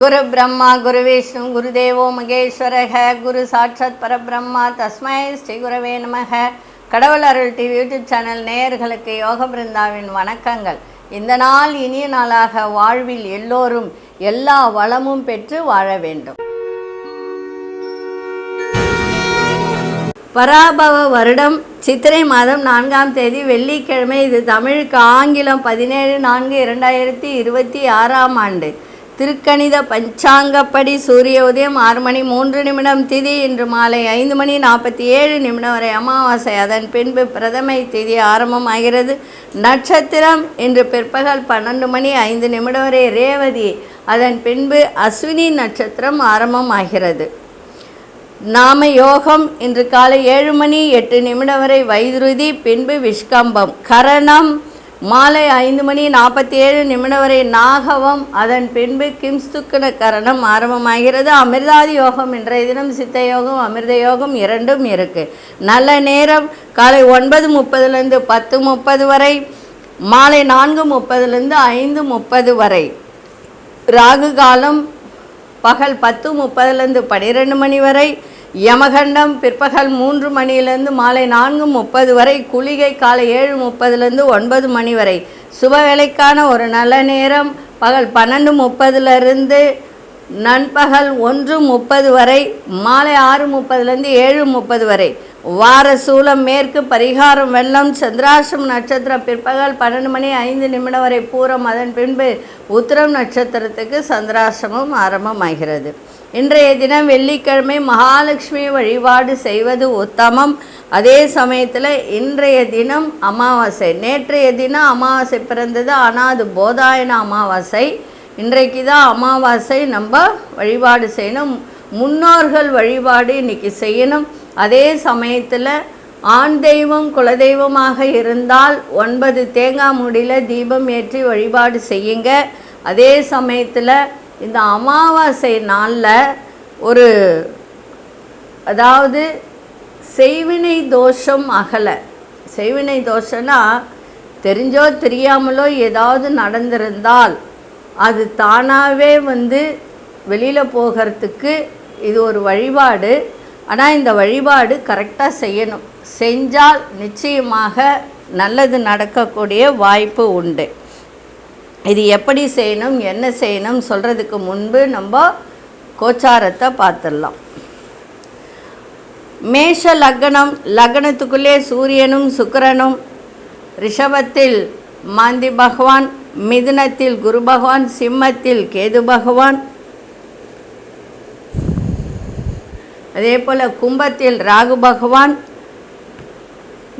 குரு பிரம்மா குரு விஷ்ணு குருதேவோ மகேஸ்வரக குரு சாட்சாத் பரபிரம்மா தஸ்மை ஸ்ரீ குரவே நமக. கடவுள் அருள் டிவி யூடியூப் சேனல் நேயர்களுக்கு யோக பிருந்தாவின் வணக்கங்கள். இந்த நாள் இனிய நாளாக வாழ்வில் எல்லோரும் எல்லா வளமும் பெற்று வாழ வேண்டும். பராபவ வருடம் சித்திரை மாதம் 4ஆம் தேதி வெள்ளிக்கிழமை. இது தமிழுக்கு ஆங்கிலம் 17/4/2026ஆம் ஆண்டு. திருக்கணித பஞ்சாங்கப்படி சூரிய உதயம் 6:03 திதி இன்று மாலை 5:47 வரை அமாவாசை. அதன் பின்பு பிரதமை திதி ஆரம்பமாகிறது. நட்சத்திரம் இன்று பிற்பகல் 12:05 வரை ரேவதி. அதன் பின்பு அஸ்வினி நட்சத்திரம் ஆரம்பமாகிறது. நாம யோகம் இன்று காலை 7:08 வரை வைதுருதி, பின்பு விஷ்கம்பம். கரணம் மாலை 5:47 வரை நாகவம். அதன் பின்பு கிம்ஸ்துக்கன கரணம் ஆரம்பமாகிறது. அமிர்தாதி யோகம் இன்றைய தினம் சித்த யோகம் அமிர்த யோகம் இரண்டும் இருக்குது. நல்ல நேரம் காலை 9:30 10:30 வரை, மாலை 4:30 5:30 வரை. ராகு காலம் பகல் 10:30 12 வரை. யமகண்டம் பிற்பகல் 3 மாலை 4:30 வரை. குளிகை காலை 7:30 9 வரை. சுப வேலைக்கான ஒரு நல்ல நேரம் பகல் 12:30 நண்பகல் 1:30 வரை. மாலை 6:30 7:30 வரை. வார சூலம் மேற்கு. பரிகாரம் வெள்ளம். சந்திராஷ்டம நட்சத்திரம் பிற்பகல் 12:05 வரை பூரம். அதன் பின்பு உத்திரம் நட்சத்திரத்துக்கு சந்திராஷ்டமம் ஆரம்பமாகிறது. இன்றைய தினம் வெள்ளிக்கிழமை. மகாலட்சுமி வழிபாடு செய்வது உத்தமம். அதே சமயத்தில் இன்றைய தினம் அமாவாசை. நேற்றைய தினம் அமாவாசை பிறந்தது, ஆனால் அது போதாயன அமாவாசை. இன்றைக்கு தான் அமாவாசை. நம்ம வழிபாடு செய்யணும். முன்னோர்கள் வழிபாடு இன்றைக்கி செய்யணும். அதே சமயத்தில் ஆண் தெய்வம் குலதெய்வமாக இருந்தால் 9 தேங்காய் மூடியில் தீபம் ஏற்றி வழிபாடு செய்யுங்க. அதே சமயத்தில் இந்த அமாவாசை நாளில் அதாவது செய்வினை தோஷம் அகலை. செய்வினை தோஷம்னா தெரிஞ்சோ தெரியாமலோ ஏதாவது நடந்திருந்தால் அது தானாகவே வெளியில் போகிறதுக்கு இது ஒரு வழிபாடு. ஆனால் இந்த வழிபாடு கரெக்டாக செய்யணும். செஞ்சால் நிச்சயமாக நல்லது நடக்கக்கூடிய வாய்ப்பு உண்டு. இது எப்படி செய்யணும் என்ன செய்யணும் சொல்கிறதுக்கு முன்பு நம்ம கோச்சாரத்தை பார்த்துடலாம். மேஷ லக்னம். லக்னத்துக்குள்ளே சூரியனும் சுக்கிரனும். ரிஷபத்தில் மாந்தி பகவான், மிதுனத்தில் குரு பகவான், சிம்மத்தில் கேது பகவான், அதே போல் கும்பத்தில் ராகு பகவான்,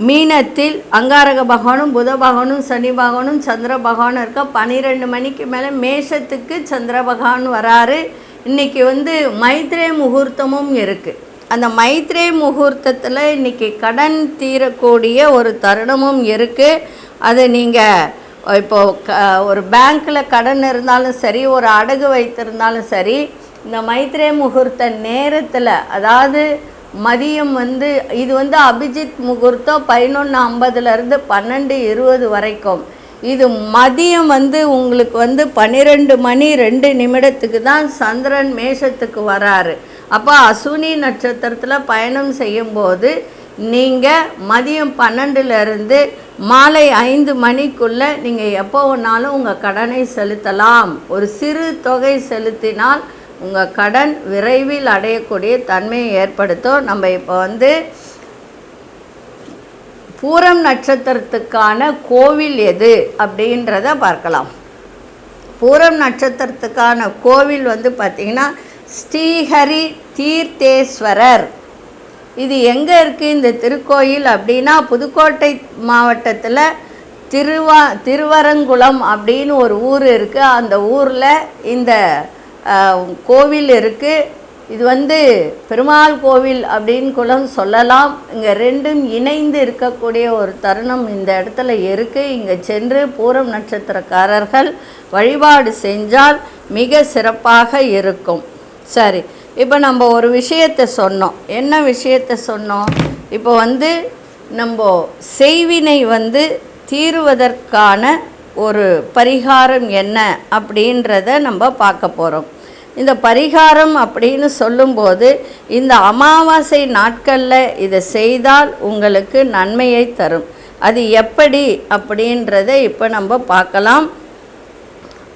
மீனத்தில் அங்காரக பகவானும் புத பகவானும் சனி பகவானும் சந்திர பகவானும் இருக்க. 12 மணிக்கு மேலே மேஷத்துக்கு சந்திர பகவான் வராரு. இன்றைக்கி மைத்ரே முகூர்த்தமும் இருக்குது. அந்த மைத்ரே முகூர்த்தத்தில் இன்றைக்கி கடன் தீரக்கூடிய ஒரு தருணமும் இருக்குது. அது நீங்கள் இப்போது ஒரு பேங்க்கில் கடன் இருந்தாலும் சரி, ஒரு அடகு வைத்திருந்தாலும் சரி, இந்த மைத்ரே முகூர்த்த நேரத்தில், அதாவது மதியம் இது அபிஜித் முகூர்த்தம் 11:50 12:20 வரைக்கும். இது மதியம் உங்களுக்கு 12:02 தான் சந்திரன் மேஷத்துக்கு வராரு. அப்போ அசுனி நட்சத்திரத்தில் பயணம் செய்யும்போது நீங்கள் மதியம் 12 மாலை 5 மணிக்குள்ளே நீங்கள் எப்போ வேணாலும் உங்கள் கடனை செலுத்தலாம். ஒரு சிறு தொகை செலுத்தினால் உங்கள் கடன் விரைவில் அடையக்கூடிய தன்மையை ஏற்படுத்தும். நம்ம இப்போ பூரம் நட்சத்திரத்துக்கான கோவில் எது அப்படின்றத பார்க்கலாம். பூரம் நட்சத்திரத்துக்கான கோவில் பார்த்திங்கன்னா ஸ்ரீஹரி தீர்த்தேஸ்வரர். இது எங்கே இருக்குது இந்த திருக்கோயில் அப்படின்னா, புதுக்கோட்டை மாவட்டத்தில் திருவரங்குளம் அப்படின்னு ஒரு ஊர் இருக்குது. அந்த ஊரில் இந்த கோவில் இருக்குது. இது பெருமாள் கோவில் அப்படின்னு கூட சொல்லலாம். இங்கே ரெண்டும் இணைந்து இருக்கக்கூடிய ஒரு தருணம் இந்த இடத்துல இருக்குது. இங்கே சென்று பூரம் நட்சத்திரக்காரர்கள் வழிபாடு செஞ்சால் மிக சிறப்பாக இருக்கும். சரி, இப்போ நம்ம ஒரு விஷயத்தை சொன்னோம். என்ன விஷயத்தை சொன்னோம்? இப்போ நம்ம செய்வினை தீருவதற்கான ஒரு பரிகாரம் என்ன அப்படின்றத நம்ம பார்க்க போகிறோம். இந்த பரிகாரம் அப்படின்னு சொல்லும்போது இந்த அமாவாசை நாட்களில் இதை செய்தால் உங்களுக்கு நன்மையை தரும். அது எப்படி அப்படின்றத இப்போ நம்ம பார்க்கலாம்.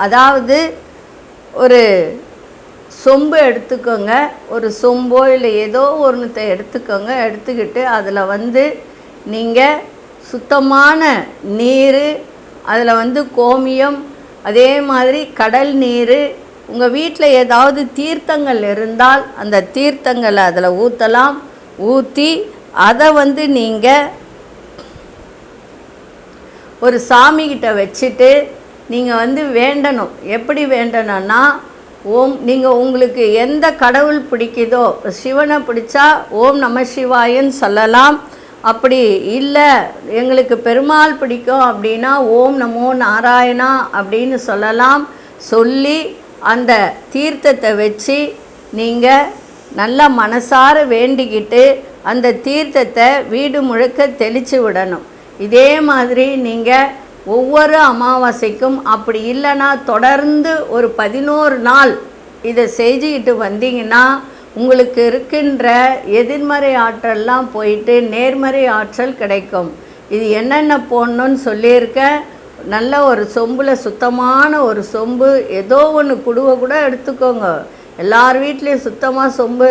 அதாவது ஒரு சொம்பு எடுத்துக்கோங்க, ஒரு சொம்போ இல்லை ஏதோ ஒன்றுத்தை எடுத்துக்கோங்க. எடுத்துக்கிட்டு அதில் நீங்கள் சுத்தமான நீர், அதில் கோமியம், அதே மாதிரி கடல் நீர், உங்கள் வீட்டில் ஏதாவது தீர்த்தங்கள் இருந்தால் அந்த தீர்த்தங்களை அதில் ஊற்றலாம். ஊற்றி அதை நீங்கள் ஒரு சாமிகிட்ட வச்சுட்டு நீங்கள் வேண்டணும். எப்படி வேண்டணும்னா, நீங்கள் உங்களுக்கு எந்த கடவுள் பிடிக்குதோ, சிவனை பிடிச்சா ஓம் நம சிவாயன்னு சொல்லலாம். அப்படி இல்லை எங்களுக்கு பெருமாள் பிடிக்கும் அப்படின்னா ஓம் நமோ நாராயணா அப்படின்னு சொல்லலாம். சொல்லி அந்த தீர்த்தத்தை வச்சு நீங்கள் நல்லா மனசார வேண்டிக்கிட்டு அந்த தீர்த்தத்தை வீடு முழுக்க தெளித்து விடணும். இதே மாதிரி நீங்கள் ஒவ்வொரு அமாவாசைக்கும், அப்படி இல்லைன்னா தொடர்ந்து ஒரு 11 நாள் இதை செஞ்சுக்கிட்டு வந்தீங்கன்னா உங்களுக்கு இருக்கின்ற எதிர்மறை ஆற்றல்லாம் போயிட்டு நேர்மறை ஆற்றல் கிடைக்கும். இது என்னென்ன போடணுன்னு சொல்லியிருக்கேன். நல்ல ஒரு சொம்பில், சுத்தமான ஒரு சொம்பு, ஏதோ ஒன்று குடுவை கூட எடுத்துக்கோங்க. எல்லார் வீட்லேயும் சுத்தமாக சொம்பு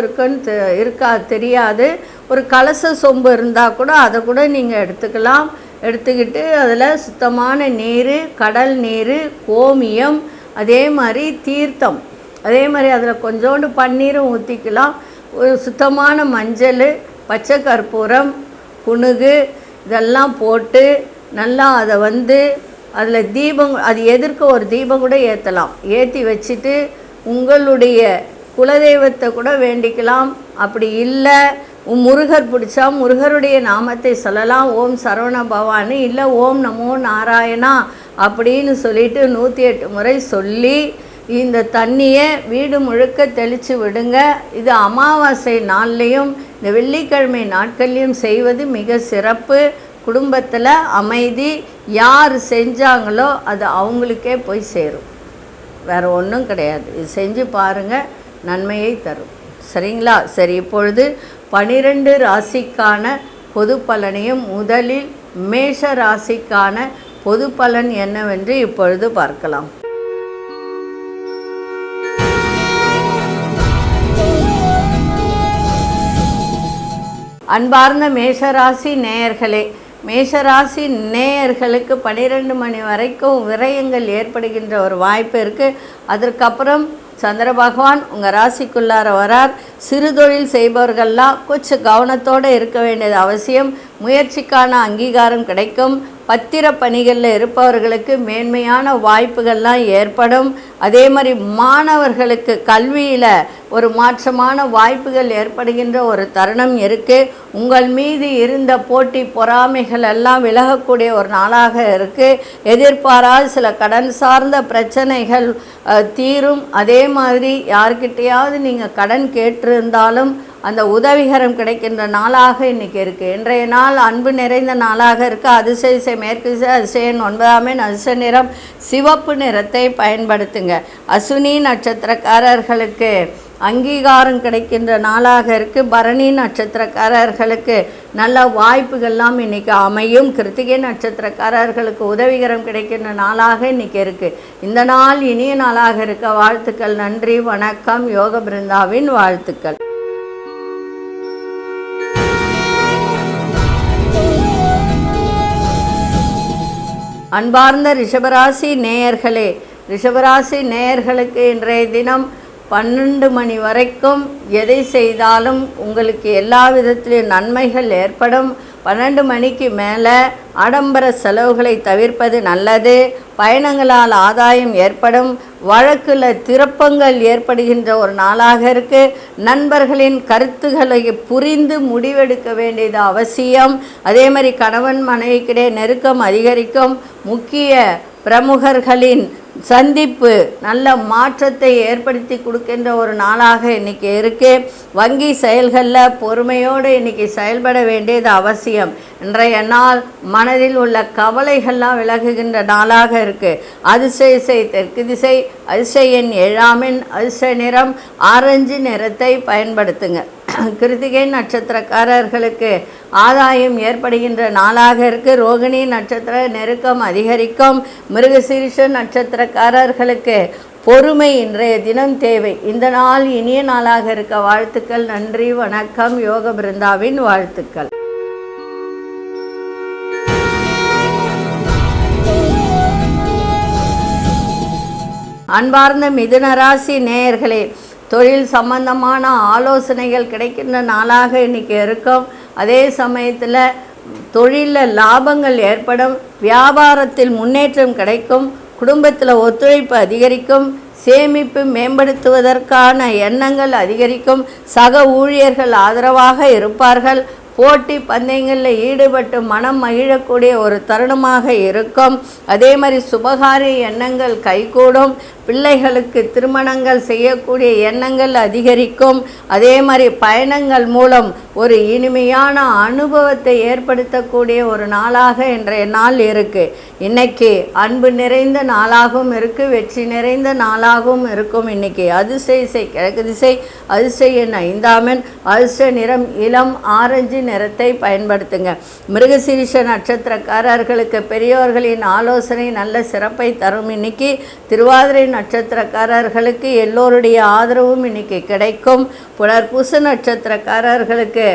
இருக்கா தெரியாது. ஒரு கலச சொம்பு இருந்தால் கூட அதை கூட நீங்கள் எடுத்துக்கலாம். எடுத்துக்கிட்டு அதில் சுத்தமான நீர், கடல் நீர், கோமியம், அதே மாதிரி தீர்த்தம், அதே மாதிரி அதில் கொஞ்சோண்டு பன்னீரும் ஊற்றிக்கலாம். ஒரு சுத்தமான மஞ்சள், பச்சை கற்பூரம், புனுகு இதெல்லாம் போட்டு நல்லா அதை அதில் தீபம், அது எதிர்க்க ஒரு தீபம் கூட ஏற்றலாம். ஏற்றி வச்சுட்டு உங்களுடைய குலதெய்வத்தை கூட வேண்டிக்கலாம். அப்படி இல்லை முருகர் பிடிச்சா முருகருடைய நாமத்தை சொல்லலாம். ஓம் சரவண பவானி, இல்லை ஓம் நமோ நாராயணா அப்படின்னு சொல்லிட்டு 108 முறை சொல்லி இந்த தண்ணியை வீடு முழுக்க தெளித்து விடுங்க. இது அமாவாசை நாள்லேயும் இந்த வெள்ளிக்கிழமை நாட்கள்லையும் செய்வது மிக சிறப்பு. குடும்பத்தில் அமைதி. யார் செஞ்சாங்களோ அது அவங்களுக்கே போய் சேரும். வேறு ஒன்றும் கிடையாது. இது செஞ்சு பாருங்கள், நன்மையை தரும். சரிங்களா? சரி, இப்பொழுது 12 ராசிக்கான பொது பலனையும் முதலில் மேஷ ராசிக்கான பொது பலன் என்னவென்று இப்பொழுது பார்க்கலாம். அன்பார்ந்த மேஷராசி நேயர்களே, மேஷராசி நேயர்களுக்கு 12 மணி வரைக்கும் விரயங்கள் ஏற்படுகின்ற ஒரு வாய்ப்பு இருக்குது. அதற்கப்புறம் சந்திர பகவான் உங்கள் ராசிக்குள்ளார வரார். சிறு தொழில் செய்பவர்கள்லாம் கொஞ்சம் கவனத்தோடு இருக்க வேண்டியது அவசியம். முயற்சிக்கான அங்கீகாரம் கிடைக்கும். பத்திர பணிகளில் இருப்பவர்களுக்கு மேன்மையான வாய்ப்புகள்லாம் ஏற்படும். அதே மாதிரி மாணவர்களுக்கு கல்வியில் ஒரு மாற்றமான வாய்ப்புகள் ஏற்படுகின்ற ஒரு தருணம் இருக்குது. உங்கள் மீது இருந்த போட்டி பொறாமைகள் எல்லாம் விலகக்கூடிய ஒரு நாளாக இருக்குது. எதிர்பாராத சில கடன் சார்ந்த பிரச்சனைகள் தீரும். அதே மாதிரி யார்கிட்டையாவது நீங்கள் கடன் கேட்டிருந்தாலும் அந்த உதவிகரம் கிடைக்கின்ற நாளாக இன்றைக்கி இருக்குது. இன்றைய நாள் அன்பு நிறைந்த நாளாக இருக்குது. அதிசய மேற்கு அதிசயன் 9ஆம் எண் அதிர்ஷ்ட நிறம் சிவப்பு நிறத்தை பயன்படுத்துங்க. அசுனி நட்சத்திரக்காரர்களுக்கு அங்கீகாரம் கிடைக்கின்ற நாளாக இருக்குது. பரணி நட்சத்திரக்காரர்களுக்கு நல்ல வாய்ப்புகள்லாம் இன்றைக்கி அமையும். கிருத்திகை நட்சத்திரக்காரர்களுக்கு உதவிகரம் கிடைக்கின்ற நாளாக இன்றைக்கி இருக்குது. இந்த நாள் இனிய நாளாக இருக்க வாழ்த்துக்கள். நன்றி, வணக்கம். யோக பிருந்தாவின் வாழ்த்துக்கள். அன்பார்ந்த ரிஷபராசி நேயர்களே, ரிஷபராசி நேயர்களுக்கு இன்றைய தினம் 12 மணி வரைக்கும் எதை செய்தாலும் உங்களுக்கு எல்லா விதத்திலும் நன்மைகள் ஏற்படும். 12 மணிக்கு மேலே ஆடம்பர செலவுகளை தவிர்ப்பது நல்லது. பயணங்களால் ஆதாயம் ஏற்படும். வழக்கில் திருப்பங்கள் ஏற்படுகின்ற ஒரு நாளாக இருக்குது. நண்பர்களின் கருத்துக்களை புரிந்து முடிவெடுக்க வேண்டியது அவசியம். அதே மாதிரி கணவன் மனைவிக்கிடையே நெருக்கம் அதிகரிக்கும். முக்கிய பிரமுகர்களின் சந்திப்பு நல்ல மாற்றத்தை ஏற்படுத்தி கொடுக்கின்ற ஒரு நாளாக இன்றைக்கி இருக்குது. வங்கி செயல்களில் பொறுமையோடு இன்றைக்கி செயல்பட வேண்டியது அவசியம். இன்றைய நாள் மனதில் உள்ள கவலைகள்லாம் விலகுகின்ற நாளாக இருக்குது. அதிர்ஷ்ட திசை தெற்கு திசை, அதிர்ஷ்ட எண் 7 அதிர்ஷ்ட நிறம் ஆரஞ்சு நிறத்தை பயன்படுத்துங்க. கிருத்திகை நட்சத்திரக்காரர்களுக்கு ஆதாயம் ஏற்படுகின்ற நாளாக இருக்குது. ரோகிணி நட்சத்திர நெருக்கம் அதிகரிக்கும். மிருகசீரிஷ நட்சத்திரக்காரர்களுக்கு பொறுமை இன்றைய தினம் தேவை. இந்த நாள் இனிய நாளாக இருக்க வாழ்த்துக்கள். நன்றி, வணக்கம். யோக பிருந்தாவின் வாழ்த்துக்கள். அன்பார்ந்த மிதுன ராசி நேயர்களே, தொழில் சம்பந்தமான ஆலோசனைகள் கிடைக்கின்ற நாளாக இன்றைக்கி இருக்கும். அதே சமயத்தில் தொழிலில் லாபங்கள் ஏற்படும். வியாபாரத்தில் முன்னேற்றம் கிடைக்கும். குடும்பத்தில் ஒத்துழைப்பு அதிகரிக்கும். சேமிப்பு மேம்படுத்துவதற்கான எண்ணங்கள் அதிகரிக்கும். சக ஊழியர்கள் ஆதரவாக இருப்பார்கள். போட்டி பந்தயங்களில் ஈடுபட்டு மனம் மகிழக்கூடிய ஒரு தருணமாக இருக்கும். அதே மாதிரி சுபகாரிய எண்ணங்கள் கைகூடும். பிள்ளைகளுக்கு திருமணங்கள் செய்யக்கூடிய எண்ணங்கள் அதிகரிக்கும். அதே மாதிரி பயணங்கள் மூலம் ஒரு இனிமையான அனுபவத்தை ஏற்படுத்தக்கூடிய ஒரு நாளாக இன்றைய நாள் இருக்குது. இன்றைக்கி அன்பு நிறைந்த நாளாகவும் இருக்குது, வெற்றி நிறைந்த நாளாகவும் இருக்கும். இன்றைக்கி அதிர்ஷ்ட திசை கிழக்கு திசை, அதிர்ஷ்ட எண் 5 அதிர்ஷ்ட நிறம் இளம் ஆரஞ்சு நிறத்தை பயன்படுத்துங்க. மிருகசீரிஷ நட்சத்திரக்காரர்களுக்கு பெரியோர்களின் ஆலோசனை நல்ல சிறப்பை தரும். இன்னைக்கு திருவாதிரை நட்சத்திரக்காரர்களுக்கு எல்லோருடைய ஆதரவும் இன்னைக்கு கிடைக்கும். புனர்பூச நட்சத்திரக்காரர்களுக்கு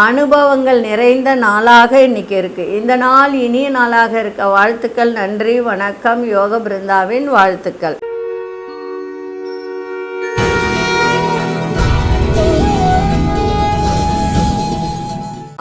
அனுபவங்கள் நிறைந்த நாளாக இன்னைக்கு இருக்குது. இந்த நாள் இனிய நாளாக இருக்க வாழ்த்துக்கள். நன்றி, வணக்கம். யோக பிருந்தாவின் வாழ்த்துக்கள்.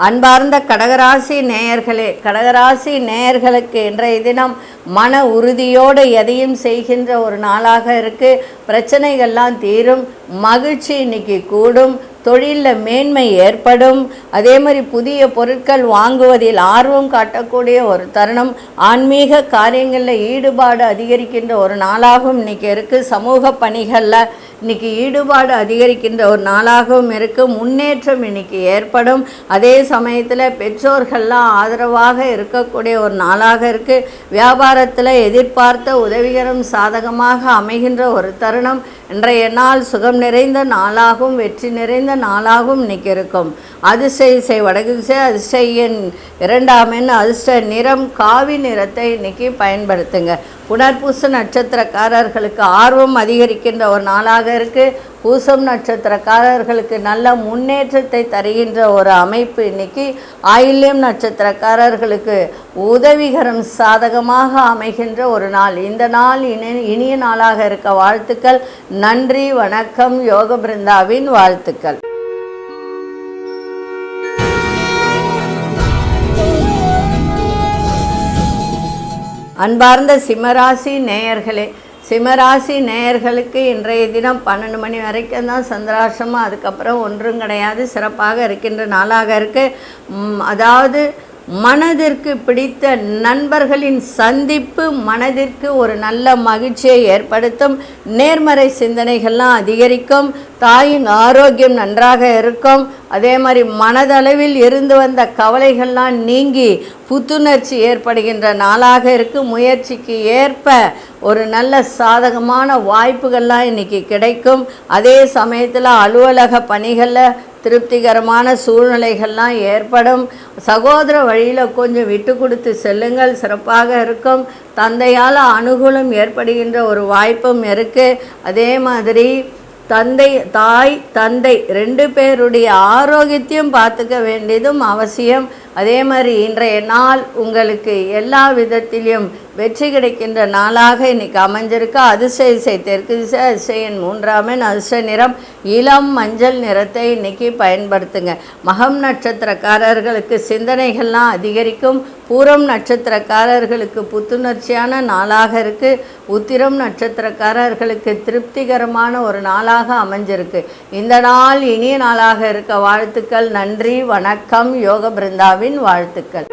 அன்பார்ந்த கடகராசி நேயர்களே, கடகராசி நேயர்களுக்கு இன்றைய தினம் மன உறுதியோடு எதையும் செய்கின்ற ஒரு நாளாக இருக்குது. பிரச்சனைகள்லாம் தீரும். மகிழ்ச்சி இன்னைக்கு கூடும். தொழிலில் மேன்மை ஏற்படும். அதே மாதிரி புதிய பொருட்கள் வாங்குவதில் ஆர்வம் காட்டக்கூடிய ஒரு தருணம். ஆன்மீக காரியங்களில் ஈடுபாடு அதிகரிக்கின்ற ஒரு நாளாகவும் இன்றைக்கி இருக்குது. சமூக பணிகளில் இன்றைக்கி ஈடுபாடு அதிகரிக்கின்ற ஒரு நாளாகவும் இருக்குது. முன்னேற்றம் இன்றைக்கி ஏற்படும். அதே சமயத்தில் பெற்றோர்கள்லாம் ஆதரவாக இருக்கக்கூடிய ஒரு நாளாக இருக்குது. வியாபாரத்தில் எதிர்பார்த்த உதவிகரம் சாதகமாக அமைகின்ற ஒரு தருணம். இன்றைய நாள் சுகம் நிறைந்த நாளாகவும் வெற்றி நிறைந்த நாளாகவும் இன்றைக்கி இருக்கும். அதிர்ஷ்ட திசை வடக்கு திசை, அதிர்ஷ்ட எண் 2 அதிர்ஷ்ட நிறம் காவி நிறத்தை இன்றைக்கி பயன்படுத்துங்க. புனர்பூச நட்சத்திரக்காரர்களுக்கு ஆர்வம் அதிகரிக்கின்ற ஒரு நாளாக இருக்குது. பூசம் நட்சத்திரக்காரர்களுக்கு நல்ல முன்னேற்றத்தை தருகின்ற ஒரு அமைப்பு இன்னைக்கு. ஆயில்யம் நட்சத்திரக்காரர்களுக்கு உதவிகரம் சாதகமாக அமைகின்ற ஒரு நாள். இந்த நாள் இனிய நாளாக இருக்க வாழ்த்துக்கள். நன்றி, வணக்கம். யோக பிருந்தாவின் வாழ்த்துக்கள். அன்பார்ந்த சிம்மராசி நேயர்களே, சிம்மராசி நேயர்களுக்கு இன்றைய தினம் 12 மணி வரைக்கும் தான் சந்திராஷ்டமம். அதுக்கப்புறம் ஒன்றும் கிடையாது. சிறப்பாக இருக்கின்ற நாளாக இருக்குது. அதாவது மனதிற்கு பிடித்த நண்பர்களின் சந்திப்பு மனதிற்கு ஒரு நல்ல மகிழ்ச்சியை ஏற்படுத்தும். நேர்மறை சிந்தனைகள்லாம் அதிகரிக்கும். தாயின் ஆரோக்கியம் நன்றாக இருக்கும். அதே மாதிரி மனதளவில் இருந்து வந்த கவலைகள்லாம் நீங்கி புத்துணர்ச்சி ஏற்படுகின்ற நாளாக இருக்குது. முயற்சிக்கு ஏற்ப ஒரு நல்ல சாதகமான வாய்ப்புகள்லாம் இன்றைக்கி கிடைக்கும். அதே சமயத்தில் அலுவலக பணிகளில் திருப்திகரமான சூழ்நிலைகள்லாம் ஏற்படும். சகோதர வழியில் கொஞ்சம் விட்டு கொடுத்து செல்லுங்கள், சிறப்பாக இருக்கும். தந்தையால் அனுகூலம் ஏற்படுகின்ற ஒரு வாய்ப்பும் இருக்குது. அதே மாதிரி தாய் தந்தை 2 பேருடைய ஆரோக்கியத்தையும் பார்த்துக்க வேண்டியதும் அவசியம். அதே மாதிரி இன்றைய நாள் உங்களுக்கு எல்லா விதத்திலையும் வெற்றி கிடைக்கின்ற நாளாக இன்றைக்கி அமைஞ்சிருக்கு. அதிர்ஷ்ட திசை தெற்கு திசை, அதிர்ஷ்ட எண் 3 அதிர்ஷ்ட நிறம் இளம் மஞ்சள் நிறத்தை இன்றைக்கி பயன்படுத்துங்க. மகம் நட்சத்திரக்காரர்களுக்கு சிந்தனைகள்லாம் அதிகரிக்கும். பூரம் நட்சத்திரக்காரர்களுக்கு புத்துணர்ச்சியான நாளாக இருக்குது. உத்திரம் நட்சத்திரக்காரர்களுக்கு திருப்திகரமான ஒரு நாளாக அமைஞ்சிருக்கு. இந்த நாள் இனிய நாளாக இருக்க வாழ்த்துக்கள். நன்றி, வணக்கம். யோக பிருந்தாவின் வாழ்த்துக்கள்.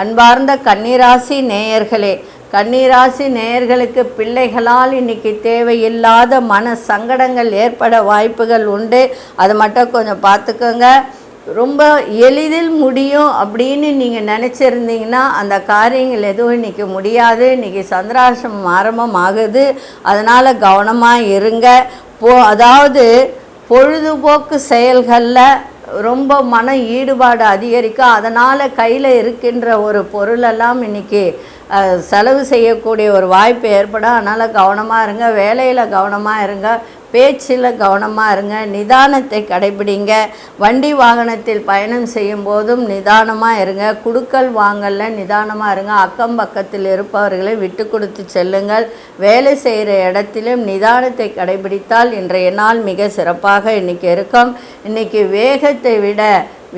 அன்பார்ந்த கன்னிராசி நேயர்களே, கன்னிராசி நேயர்களுக்கு பிள்ளைகளால் இன்னைக்கு தேவையில்லாத மன சங்கடங்கள் ஏற்பட வாய்ப்புகள் உண்டு. அது மட்டும் கொஞ்சம் பார்த்துக்கோங்க. ரொம்ப எளிதில் முடியும் அப்படின்னு நீங்கள் நினச்சிருந்தீங்கன்னா அந்த காரியங்கள் எதுவும் இன்றைக்கி முடியாது. இன்றைக்கி சந்திராசிரமம் ஆரம்பம் ஆகுது, அதனால் கவனமாக இருங்க. அதாவது பொழுதுபோக்கு செயல்களில் ரொம்ப மன ஈடுபாடு அதிகரிக்கும். அதனால் கையில் இருக்கின்ற ஒரு பொருளெல்லாம் இன்றைக்கி செலவு செய்யக்கூடிய ஒரு வாய்ப்பு ஏற்படும். அதனால் கவனமாக இருங்க, வேலையில் கவனமாக இருங்க, பேச்சில் கவனமாக இருங்க, நிதானத்தை கடைபிடிங்க. வண்டி வாகனத்தில் பயணம் செய்யும் போதும் நிதானமாக இருங்க. குடுக்கல் வாங்கலில் நிதானமாக இருங்க. அக்கம் பக்கத்தில் இருப்பவர்களை விட்டு கொடுத்து செல்லுங்கள். வேலை செய்கிற இடத்திலும் நிதானத்தை கடைபிடித்தால் இன்றைய நாள் மிக சிறப்பாக இன்றைக்கி இருக்கும். இன்றைக்கி வேகத்தை விட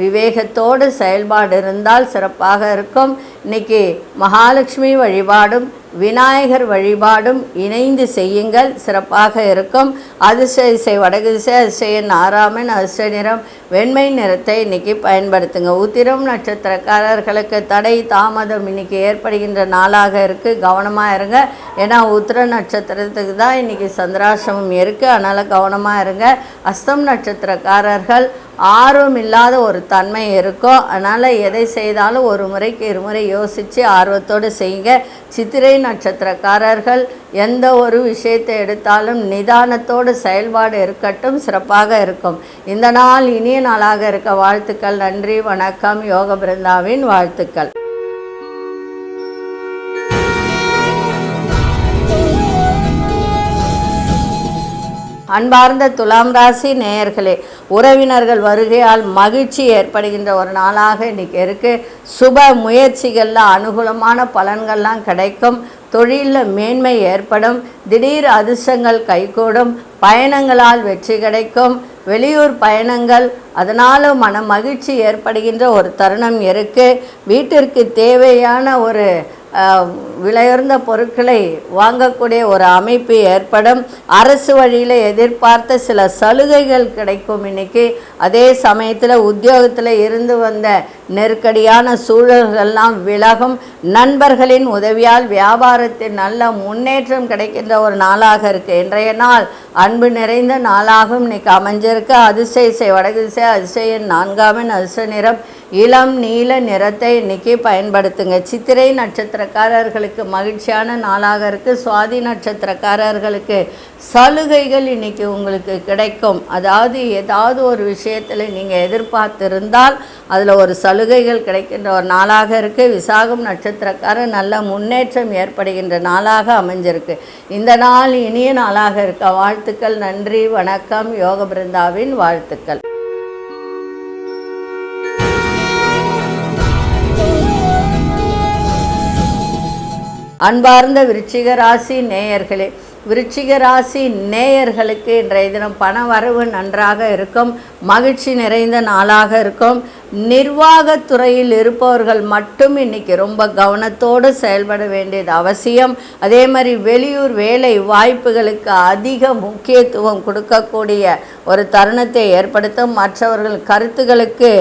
விவேகத்தோடு செயல்பாடு இருந்தால் சிறப்பாக இருக்கும். இன்றைக்கி மகாலட்சுமி வழிபாடும் விநாயகர் வழிபாடும் இணைந்து செய்யுங்கள், சிறப்பாக இருக்கும். அதிர்ஷ்ட திசை வடக்கு திசை, அதிர்ஷ்ட எண் 6 அதிர்ஷ்ட நிறம் வெண்மை நிறத்தை இன்றைக்கி பயன்படுத்துங்க. உத்திரம் நட்சத்திரக்காரர்களுக்கு தடை தாமதம் இன்றைக்கி ஏற்படுகின்ற நாளாக இருக்குது, கவனமாக இருங்க. ஏன்னா உத்திர நட்சத்திரத்துக்கு தான் இன்றைக்கி சந்திராசிரமம் இருக்குது, அதனால் கவனமாக இருங்க. அஸ்தம் நட்சத்திரக்காரர்கள் ஆர்வம் இல்லாத ஒரு தன்மை இருக்கும், அதனால் எதை செய்தாலும் ஒரு முறைக்கு இருமுறை யோசித்து ஆர்வத்தோடு செய்யுங்க. சித்திரை நட்சத்திரக்காரர்கள் எந்த ஒரு விஷயத்தை எடுத்தாலும் நிதானத்தோடு செயல்பாடு இருக்கட்டும், சிறப்பாக இருக்கும். இந்த நாள் இனிய நாளாக இருக்க வாழ்த்துக்கள். நன்றி, வணக்கம். யோக பிருந்தாவின் வாழ்த்துக்கள். அன்பார்ந்த துலாம் ராசி நேயர்களே, உறவினர்கள் வருகையால் மகிழ்ச்சி ஏற்படுகின்ற ஒரு நாளாக இன்றைக்கி இருக்குது. சுப முயற்சிகளில் அனுகூலமான பலன்கள்லாம் கிடைக்கும். தொழிலில் மேன்மை ஏற்படும். திடீர் அதிர்ஷ்டங்கள் கைகூடும். பயணங்களால் வெற்றி கிடைக்கும். வெளியூர் பயணங்கள், அதனால் மன மகிழ்ச்சி ஏற்படுகின்ற ஒரு தருணம் இருக்குது. வீட்டிற்கு தேவையான ஒரு விலையுயர்ந்த பொருட்களை வாங்கக்கூடிய ஒரு அமைப்பு ஏற்படும். அரசு வழியில் எதிர்பார்த்த சில சலுகைகள் கிடைக்கும் இன்றைக்கி. அதே சமயத்தில் உத்தியோகத்தில் இருந்து வந்த நெருக்கடியான சூழல்கள்லாம் விலகும். நண்பர்களின் உதவியால் வியாபாரத்தில் நல்ல முன்னேற்றம் கிடைக்கின்ற ஒரு நாளாக இருக்குது. இன்றைய நாள் அன்பு நிறைந்த நாளாகவும் இன்றைக்கி அமைஞ்சிருக்கு. அதிர்ஷ்ட திசை வடக்கு திசை, அதிர்ஷ்ட எண் 4 அதிர்ஷ்ட நிறம் இளம் நீல நிறத்தை இன்றைக்கி பயன்படுத்துங்க. சித்திரை நட்சத்திரக்காரர்களுக்கு மகிழ்ச்சியான நாளாக இருக்குது. சுவாதி நட்சத்திரக்காரர்களுக்கு சலுகைகள் இன்றைக்கி உங்களுக்கு கிடைக்கும். அதாவது ஏதாவது ஒரு விஷயத்தில் நீங்கள் எதிர்பார்த்திருந்தால் அதில் ஒரு சலுகைகள் கிடைக்கின்ற ஒரு நாளாக இருக்குது. விசாகம் நட்சத்திரக்காரர் நல்ல முன்னேற்றம் ஏற்படுகின்ற நாளாக அமைஞ்சிருக்கு. இந்த நாள் இனிய நாளாக இருக்க வாழ்த்துக்கள். நன்றி, வணக்கம். யோக பிருந்தாவின் வாழ்த்துக்கள். அன்பார்ந்த விருச்சிக ராசி நேயர்களே, விருச்சிக ராசி நேயர்களுக்கு இன்றைய தினம் பண வரவு நன்றாக இருக்கும். மகிழ்ச்சி நிறைந்த நாளாக இருக்கும். நிர்வாகத்துறையில் இருப்பவர்கள் மட்டும் இன்றைக்கி ரொம்ப கவனத்தோடு செயல்பட வேண்டியது அவசியம். அதே மாதிரி வெளியூர் வேலை வாய்ப்புகளுக்கு அதிக முக்கியத்துவம் கொடுக்கக்கூடிய ஒரு தருணத்தை ஏற்படுத்தும். மற்றவர்கள் கருத்துகளுக்கு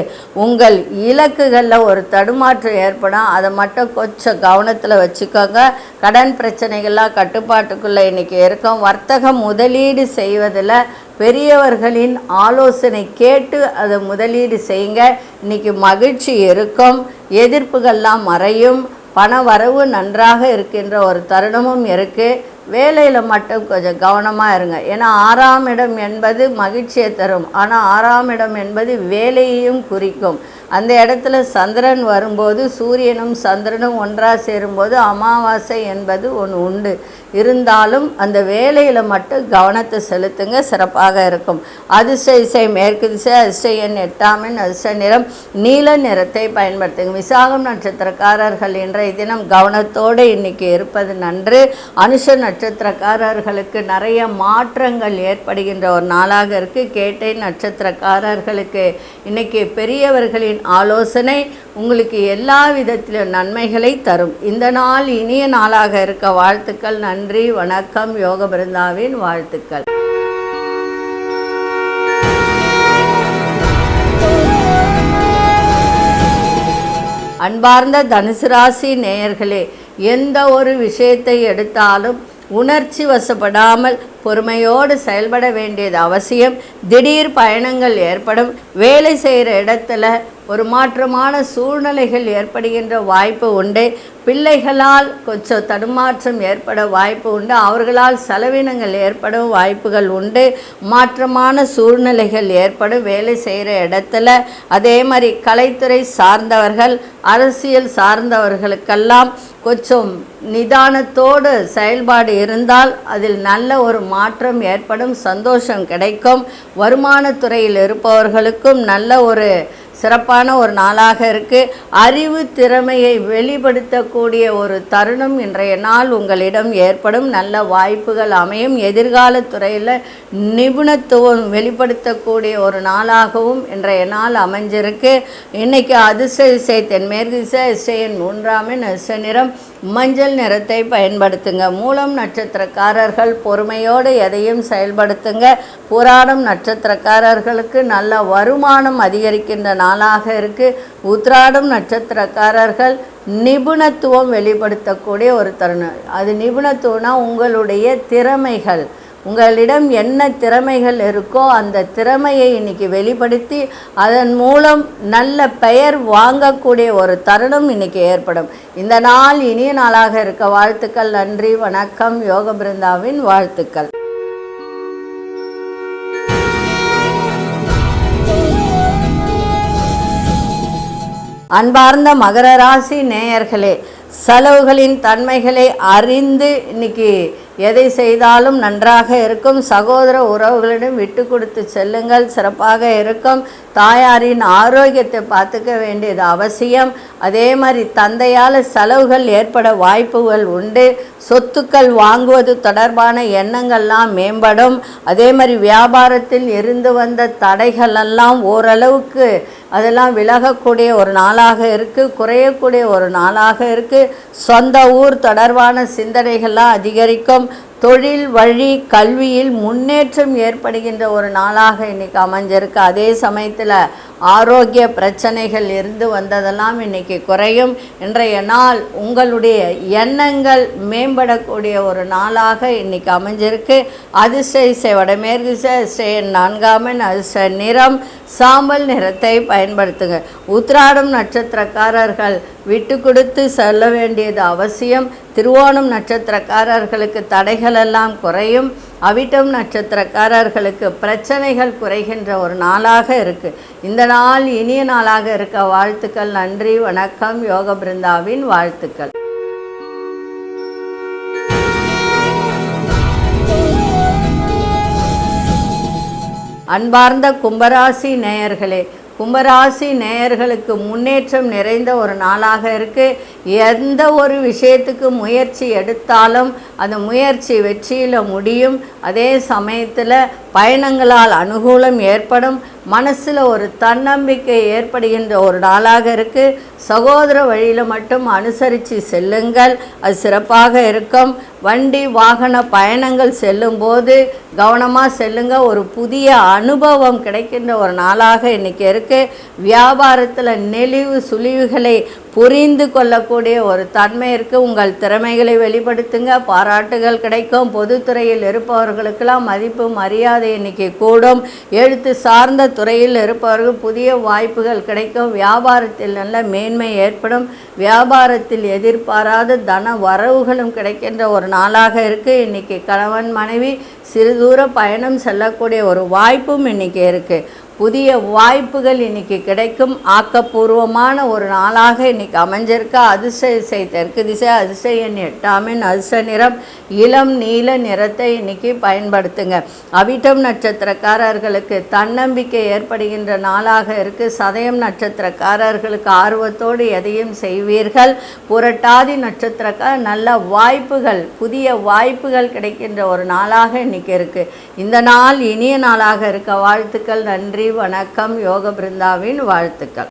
உங்கள் இலக்குகளில் ஒரு தடுமாற்றம் ஏற்படும், அதை மட்டும் கொஞ்சம் கவனத்தில் வச்சுக்கோங்க. கடன் பிரச்சனைகள்லாம் கட்டுப்பாட்டுக்குள்ளே இன்றைக்கி இருக்கும். வர்த்தக முதலீடு செய்வதில் பெரியவர்களின் ஆலோசனை கேட்டு அதை முதலீடு செய்யுங்க. இன்றைக்கி மகிழ்ச்சி இருக்கும். எதிர்ப்புகள்லாம் மறையும். பண வரவு நன்றாக இருக்கின்ற ஒரு தருணமும் இருக்குது. வேலையில் மட்டும் கொஞ்சம் கவனமாக இருங்க. ஏன்னா 6ஆம் இடம் என்பது மகிழ்ச்சியை தரும், ஆனால் 6ஆம் இடம் என்பது வேலையையும் குறிக்கும். அந்த இடத்துல சந்திரன் வரும்போது சூரியனும் சந்திரனும் ஒன்றாக சேரும்போது அமாவாசை என்பது ஒன்று உண்டு. இருந்தாலும் அந்த வேலையில் மட்டும் கவனத்தை செலுத்துங்க, சிறப்பாக இருக்கும். அதிர்ஷ்ட திசை மேற்கு திசை, அதிர்ஷ்ட எண் 8 அதிர்ஷ்ட நிறம் நீல நிறத்தை பயன்படுத்துங்க. விசாகம் நட்சத்திரக்காரர்கள் இன்றைய தினம் கவனத்தோடு இன்றைக்கி இருப்பது நன்று. அனுஷ நட்சத்திரக்காரர்களுக்கு நிறைய மாற்றங்கள் ஏற்படுகின்ற ஒரு நாளாக இருக்குது. கேட்டை நட்சத்திரக்காரர்களுக்கு இன்றைக்கி பெரியவர்களின் ஆலோசனை உங்களுக்கு எல்லா விதத்திலும் நன்மைகளை தரும். இந்த நாள் இனிய நாளாக இருக்க வாழ்த்துக்கள். நன்றி, வணக்கம். யோக பிருந்தாவின் வாழ்த்துக்கள். அன்பார்ந்த தனுசு ராசி நேயர்களே, எந்த ஒரு விஷயத்தை எடுத்தாலும் உணர்ச்சி வசப்படாமல் பொறுமையோடு செயல்பட வேண்டியது அவசியம். திடீர் பயணங்கள் ஏற்படும். வேலை செய்கிற இடத்துல ஒரு மாற்றமான சூழ்நிலைகள் ஏற்படுகின்ற வாய்ப்பு உண்டு. பிள்ளைகளால் கொஞ்சம் தடுமாற்றம் ஏற்பட வாய்ப்பு உண்டு. அவர்களால் செலவினங்கள் ஏற்படும் வாய்ப்புகள் உண்டு. மாற்றமான சூழ்நிலைகள் ஏற்படும் வேலை செய்கிற இடத்துல. அதே மாதிரி கலைத்துறை சார்ந்தவர்கள், அரசியல் சார்ந்தவர்களுக்கெல்லாம் கொஞ்சம் நிதானத்தோடு செயல்பாடு இருந்தால் அதில் நல்ல ஒரு மாற்றம் ஏற்படும், சந்தோஷம் கிடைக்கும். வருமானத்துறையில் இருப்பவர்களுக்கும் நல்ல ஒரு சிறப்பான ஒரு நாளாக இருக்குது. அறிவு திறமையை வெளிப்படுத்தக்கூடிய ஒரு தருணம் இன்றைய நாள் உங்களிடம் ஏற்படும். நல்ல வாய்ப்புகள் அமையும். எதிர்கால துறையில் நிபுணத்துவம் வெளிப்படுத்தக்கூடிய ஒரு நாளாகவும் இன்றைய நாள் அமைஞ்சிருக்கு. இன்றைக்கி அதிர்ஷ்ட திசை தென்மேற்கு திசை, அதிர்ஷ்ட 3 அதிர்ஷ்ட நிறம் மஞ்சள் நிறத்தை பயன்படுத்துங்க. மூலம் நட்சத்திரக்காரர்கள் பொறுமையோடு எதையும் செயல்படுத்துங்க. புராடம் நட்சத்திரக்காரர்களுக்கு நல்ல வருமானம் அதிகரிக்கின்ற நாளாக இருக்குது. உத்திராடம் நட்சத்திரக்காரர்கள் நிபுணத்துவம் வெளிப்படுத்தக்கூடிய ஒரு தருணம். அது நிபுணத்துவம்னா உங்களுடைய திறமைகள், உங்களிடம் என்ன திறமைகள் இருக்கோ அந்த திறமையை இன்றைக்கி வெளிப்படுத்தி அதன் மூலம் நல்ல பெயர் வாங்கக்கூடிய ஒரு தருணம் இன்றைக்கி ஏற்படும். இந்த நாள் இனிய நாளாக இருக்க வாழ்த்துக்கள். நன்றி, வணக்கம். யோக பிருந்தாவின் வாழ்த்துக்கள். அன்பார்ந்த மகர ராசி நேயர்களே, செலவுகளின் தன்மைகளை அறிந்து இன்னைக்கு எதை செய்தாலும் நன்றாக இருக்கும். சகோதர உறவுகளிடம் விட்டு கொடுத்து செல்லுங்கள், சிறப்பாக இருக்கும். தாயாரின் ஆரோக்கியத்தை பார்த்துக்க வேண்டியது அவசியம். அதே மாதிரி தந்தையால் செலவுகள் ஏற்பட வாய்ப்புகள் உண்டு. சொத்துக்கள் வாங்குவது தொடர்பான எண்ணங்கள்லாம் மேம்படும். அதே மாதிரி வியாபாரத்தில் இருந்து வந்த தடைகளெல்லாம் ஓரளவுக்கு அதெல்லாம் விலகக்கூடிய ஒரு நாளாக இருக்குது, குறையக்கூடிய ஒரு நாளாக இருக்குது. சொந்த ஊர் தொடர்பான சிந்தனைகள்லாம் அதிகரிக்கும். தொழில் வழி கல்வியில் முன்னேற்றம் ஏற்படுகின்ற ஒரு நாளாக இன்றைக்கி அமைஞ்சிருக்கு. அதே சமயத்தில் ஆரோக்கிய பிரச்சனைகள் இருந்து வந்ததெல்லாம் இன்றைக்கி குறையும். இன்றைய நாள் உங்களுடைய எண்ணங்கள் மேம்படக்கூடிய ஒரு நாளாக இன்றைக்கி அமைஞ்சிருக்கு. அதிர்ஷ்ட திசை வடமேற்கு திசை, அதிர்ஷ்ட 4 அதிர்ஷ்ட நிறம் சாம்பல் நிறத்தை பயன்படுத்துங்க. உத்திராடம் நட்சத்திரக்காரர்கள் விட்டு கொடுத்து செல்ல வேண்டியது அவசியம். திருவோணம் நட்சத்திரக்காரர்களுக்கு தடைகளெல்லாம் குறையும். அவிட்டம் நட்சத்திரக்காரர்களுக்கு பிரச்சனைகள் குறைகின்ற ஒரு நாளாக இருக்குது. இந்த நாள் இனிய நாளாக இருக்க வாழ்த்துக்கள். நன்றி, வணக்கம். யோக பிருந்தாவின் வாழ்த்துக்கள். அன்பார்ந்த கும்பராசி நேயர்களே, கும்பராசி நேயர்களுக்கு முன்னேற்றம் நிறைந்த ஒரு நாளாக இருக்குது. எந்த ஒரு விஷயத்துக்கு முயற்சி எடுத்தாலும் அந்த முயற்சி வெற்றியில் முடியும். அதே சமயத்தில் பயணங்களால் அனுகூலம் ஏற்படும். மனசில் ஒரு தன்னம்பிக்கை ஏற்படுகின்ற ஒரு நாளாக இருக்குது. சகோதர வழியில் மட்டும் அனுசரித்து செல்லுங்கள், அது சிறப்பாக இருக்கும். வண்டி வாகன பயணங்கள் செல்லும்போது கவனமாக செல்லுங்க. ஒரு புதிய அனுபவம் கிடைக்கின்ற ஒரு நாளாக இன்றைக்கி இருக்குது. வியாபாரத்தில் நெளிவு சுழிவுகளை புரிந்து கொள்ளக்கூடிய ஒரு தன்மை இருக்குது. உங்கள் திறமைகளை வெளிப்படுத்துங்க, பாராட்டுகள் கிடைக்கும். பொதுத்துறையில் இருப்பவர்களுக்கெல்லாம் மதிப்பு மரியாதை இன்றைக்கி கூடும். எழுத்து சார்ந்த துறையில் இருப்பவர்கள் புதிய வாய்ப்புகள் கிடைக்கும். வியாபாரத்தில் நல்ல மேன்மை ஏற்படும். வியாபாரத்தில் எதிர்பாராத தன வரவுகளும் கிடைக்கின்ற ஒரு நாளாக இருக்குது. இன்றைக்கி கணவன் மனைவி சிறு தூர பயணம் செல்லக்கூடிய ஒரு வாய்ப்பும் இன்றைக்கி இருக்குது. புதிய வாய்ப்புகள் இன்றைக்கி கிடைக்கும். ஆக்கப்பூர்வமான ஒரு நாளாக இன்றைக்கி அமைஞ்சிருக்க. அதிர்ஷ்ட திசை தெற்கு திசை, அதிர்ஷ்ட எண் 8 அதிர்ஷ்ட நிறம் இளம் நீல நிறத்தை இன்றைக்கி பயன்படுத்துங்க. அவிட்டம் நட்சத்திரக்காரர்களுக்கு தன்னம்பிக்கை ஏற்படுகின்ற நாளாக இருக்குது. சதயம் நட்சத்திரக்காரர்களுக்கு ஆர்வத்தோடு எதையும் செய்வீர்கள். புரட்டாதி நட்சத்திரக்கார நல்ல வாய்ப்புகள், புதிய வாய்ப்புகள் கிடைக்கின்ற ஒரு நாளாக இன்றைக்கி இருக்குது. இந்த நாள் இனிய நாளாக இருக்க வாழ்த்துக்கள். நன்றி, வணக்கம். யோக பிருந்தாவின் வாழ்த்துக்கள்.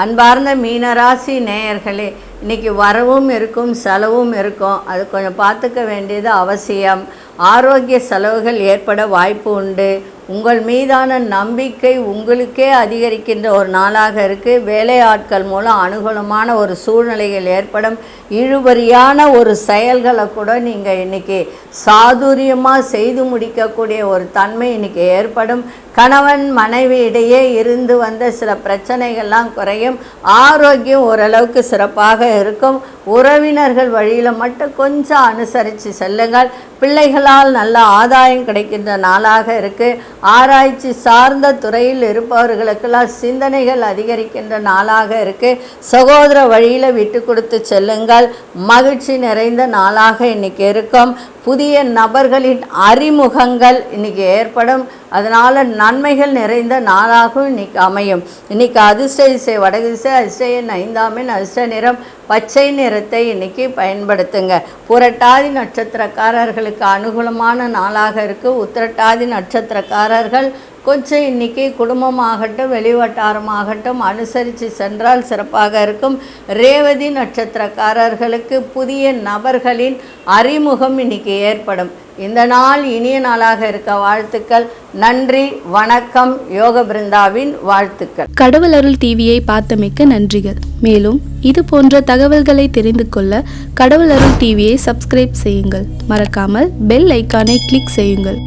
அன்பார்ந்த மீனராசி நேயர்களே, இன்றைக்கி வரவும் இருக்கும் செலவும் இருக்கும். அது கொஞ்சம் பார்த்துக்க வேண்டியது அவசியம். ஆரோக்கிய செலவுகள் ஏற்பட வாய்ப்பு உண்டு. உங்கள் மீதான நம்பிக்கை உங்களுக்கே அதிகரிக்கின்ற ஒரு நாளாக இருக்குது. வேலையாட்கள் மூலம் அனுகூலமான ஒரு சூழ்நிலைகள் ஏற்படும். இழுபறியான ஒரு செயல்களை கூட நீங்கள் இன்றைக்கி சாதுரியமாக செய்து முடிக்கக்கூடிய ஒரு தன்மை இன்றைக்கி ஏற்படும். கணவன் மனைவி இடையே இருந்து வந்த சில பிரச்சனைகள்லாம் குறையும். ஆரோக்கியம் ஓரளவுக்கு சிறப்பாக இருக்கும். உறவினர்கள் வழியில் மட்டும் கொஞ்சம் அனுசரித்து செல்லுங்கள். பிள்ளைகளால் நல்ல ஆதாயம் கிடைக்கின்ற நாளாக இருக்குது. ஆராய்ச்சி சார்ந்த துறையில் இருப்பவர்களுக்கெல்லாம் சிந்தனைகள் அதிகரிக்கின்ற நாளாக இருக்குது. சகோதர வழியில் விட்டு கொடுத்து செல்லுங்கள். மகிழ்ச்சி நிறைந்த நாளாக இன்றைக்கி இருக்கும். புதிய நபர்களின் அறிமுகங்கள் இன்றைக்கி ஏற்படும். அதனால் நன்மைகள் நிறைந்த நாளாகவும் இன்றைக்கி அமையும். இன்றைக்கி அதிர்ஷ்ட திசை வடக்கு திசை, அதிர்ஷ்ட எண் 5 அதிர்ஷ்ட நிறம் பச்சை நிறத்தை இன்றைக்கி பயன்படுத்துங்க. புரட்டாதி நட்சத்திரக்காரர்களுக்கு அனுகூலமான நாளாக இருக்குது. உத்திரட்டாதி நட்சத்திரக்காரர்கள் கொஞ்சம் இன்றைக்கி குடும்பமாகட்டும் வெளிவட்டாரமாகட்டும் அனுசரித்து சென்றால் சிறப்பாக இருக்கும். ரேவதி நட்சத்திரக்காரர்களுக்கு புதிய நபர்களின் அறிமுகம் இன்றைக்கி ஏற்படும். இந்த நாள் இனிய நாளாக இருக்க வாழ்த்துக்கள். நன்றி, வணக்கம். யோக பிருந்தாவின் வாழ்த்துக்கள். கடவுள் அருள் டிவியை பார்த்தமைக்க நன்றிகள். மேலும் இது போன்ற தகவல்களை தெரிந்து கொள்ள கடவுள் அருள் டிவியை சப்ஸ்கிரைப் செய்யுங்கள். மறக்காமல் பெல் ஐக்கானை கிளிக் செய்யுங்கள்.